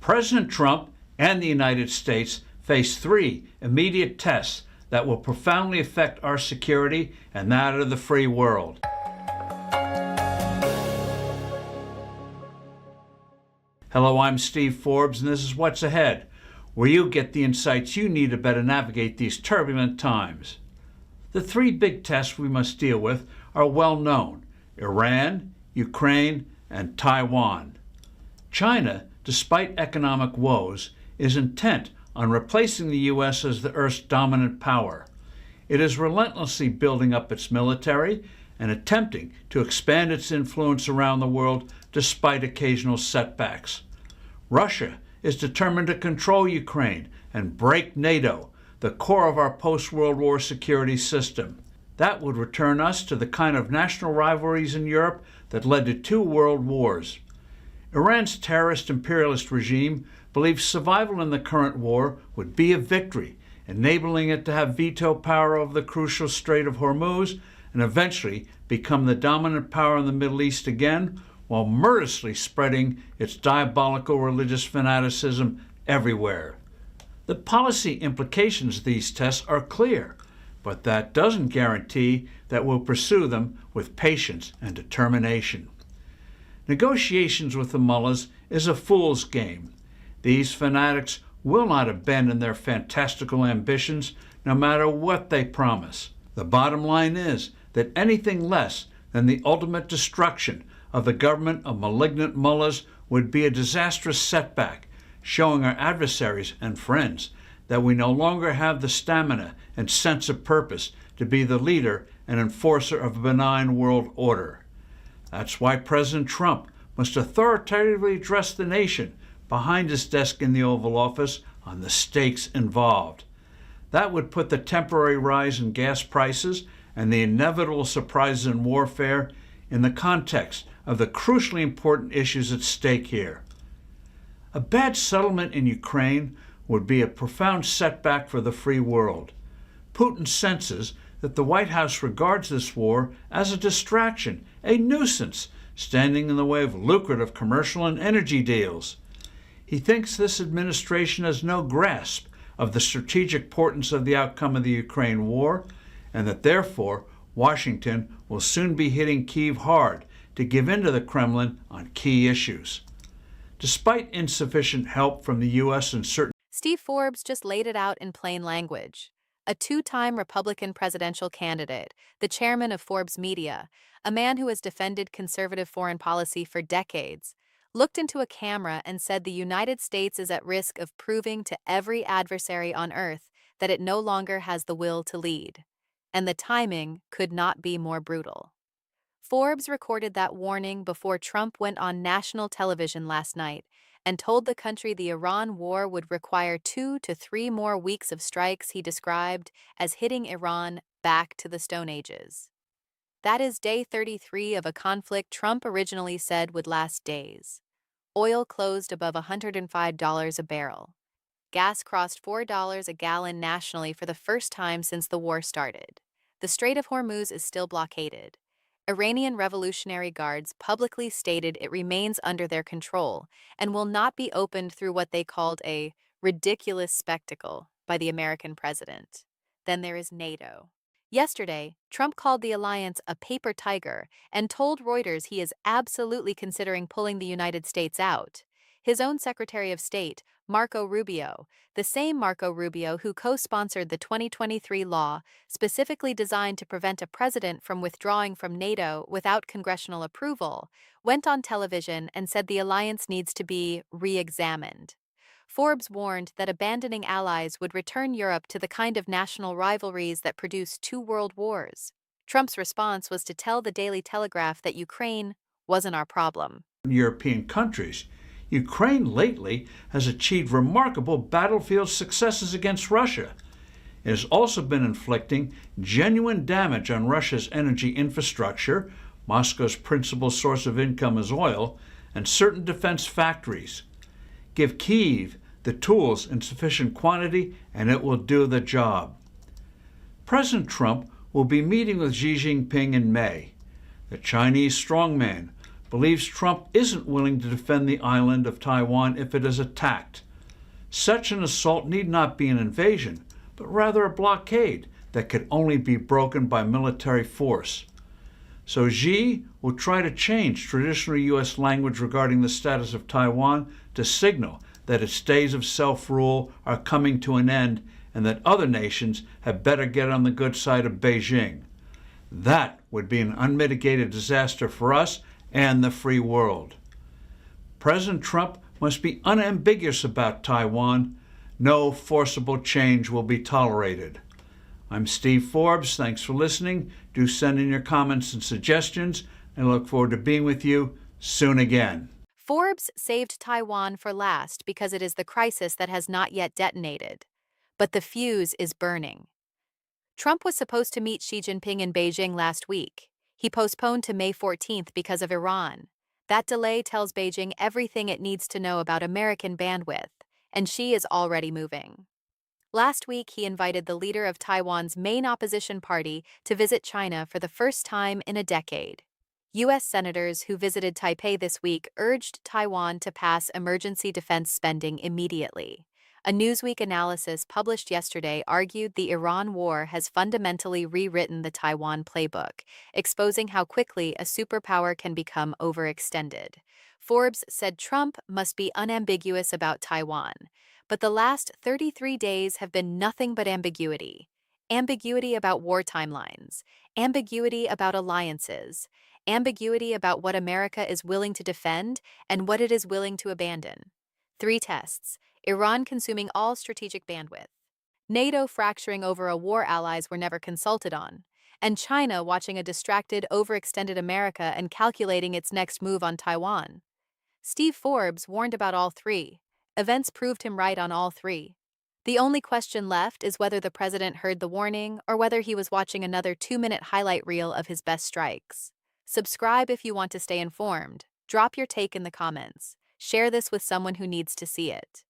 President Trump and the United States face three immediate tests that will profoundly affect our security and that of the free world. Hello, I'm Steve Forbes, and this is What's Ahead, where you get the insights you need to better navigate these turbulent times. The three big tests we must deal with are well known: Iran, Ukraine, and Taiwan. China, despite economic woes, is intent on replacing the U.S. as the Earth's dominant power. It is relentlessly building up its military and attempting to expand its influence around the world despite occasional setbacks. Russia is determined to control Ukraine and break NATO, the core of our post-World War security system. That would return us to the kind of national rivalries in Europe that led to 2 world wars. Iran's terrorist imperialist regime believes survival in the current war would be a victory, enabling it to have veto power over the crucial Strait of Hormuz and eventually become the dominant power in the Middle East again, while murderously spreading its diabolical religious fanaticism everywhere. The policy implications of these tests are clear, but that doesn't guarantee that we'll pursue them with patience and determination. Negotiations with the mullahs is a fool's game. These fanatics will not abandon their fantastical ambitions, no matter what they promise. The bottom line is that anything less than the ultimate destruction of the government of malignant mullahs would be a disastrous setback, showing our adversaries and friends that we no longer have the stamina and sense of purpose to be the leader and enforcer of a benign world order. That's why President Trump must authoritatively address the nation behind his desk in the Oval Office on the stakes involved. That would put the temporary rise in gas prices and the inevitable surprises in warfare in the context of the crucially important issues at stake here. A bad settlement in Ukraine would be a profound setback for the free world. Putin senses that the White House regards this war as a distraction, a nuisance, standing in the way of lucrative commercial and energy deals. He thinks this administration has no grasp of the strategic importance of the outcome of the Ukraine war, and that therefore Washington will soon be hitting Kyiv hard to give in to the Kremlin on key issues. Despite insufficient help from the U.S. and certain... Steve Forbes just laid it out in plain language. A 2-time Republican presidential candidate, the chairman of Forbes Media, a man who has defended conservative foreign policy for decades, looked into a camera and said the United States is at risk of proving to every adversary on Earth that it no longer has the will to lead. And the timing could not be more brutal. Forbes recorded that warning before Trump went on national television last night and told the country the Iran war would require 2 to 3 more weeks of strikes he described as hitting Iran back to the Stone Ages. That is day 33 of a conflict Trump originally said would last days. Oil closed above $105 a barrel. Gas crossed $4 a gallon nationally for the first time since the war started. The Strait of Hormuz is still blockaded. Iranian Revolutionary Guards publicly stated it remains under their control and will not be opened through what they called a ridiculous spectacle by the American president. Then there is NATO. Yesterday, Trump called the alliance a paper tiger and told Reuters he is absolutely considering pulling the United States out. His own Secretary of State, Marco Rubio, the same Marco Rubio who co-sponsored the 2023 law specifically designed to prevent a president from withdrawing from NATO without congressional approval, went on television and said the alliance needs to be re-examined. Forbes warned that abandoning allies would return Europe to the kind of national rivalries that produced 2 world wars. Trump's response was to tell the Daily Telegraph that Ukraine wasn't our problem. European countries. Ukraine lately has achieved remarkable battlefield successes against Russia. It has also been inflicting genuine damage on Russia's energy infrastructure, Moscow's principal source of income is oil, and certain defense factories. Give Kyiv the tools in sufficient quantity and it will do the job. President Trump will be meeting with Xi Jinping in May. The Chinese strongman believes Trump isn't willing to defend the island of Taiwan if it is attacked. Such an assault need not be an invasion, but rather a blockade that could only be broken by military force. So Xi will try to change traditional U.S. language regarding the status of Taiwan to signal that its days of self-rule are coming to an end and that other nations had better get on the good side of Beijing. That would be an unmitigated disaster for us and the free world. President Trump must be unambiguous about Taiwan. No forcible change will be tolerated. I'm Steve Forbes. Thanks for listening. Do send in your comments and suggestions, and I look forward to being with you soon again. Forbes saved Taiwan for last because it is the crisis that has not yet detonated. But the fuse is burning. Trump was supposed to meet Xi Jinping in Beijing last week. He postponed to May 14th because of Iran. That delay tells Beijing everything it needs to know about American bandwidth, and Xi is already moving. Last week, he invited the leader of Taiwan's main opposition party to visit China for the first time in a decade. U.S. senators who visited Taipei this week urged Taiwan to pass emergency defense spending immediately. A Newsweek analysis published yesterday argued the Iran war has fundamentally rewritten the Taiwan playbook, exposing how quickly a superpower can become overextended. Forbes said Trump must be unambiguous about Taiwan, but the last 33 days have been nothing but ambiguity. Ambiguity about war timelines, ambiguity about alliances, ambiguity about what America is willing to defend and what it is willing to abandon. 3 tests. Iran consuming all strategic bandwidth, NATO fracturing over a war allies were never consulted on, and China watching a distracted, overextended America and calculating its next move on Taiwan. Steve Forbes warned about all 3. Events proved him right on all 3. The only question left is whether the president heard the warning or whether he was watching another 2-minute highlight reel of his best strikes. Subscribe if you want to stay informed. Drop your take in the comments. Share this with someone who needs to see it.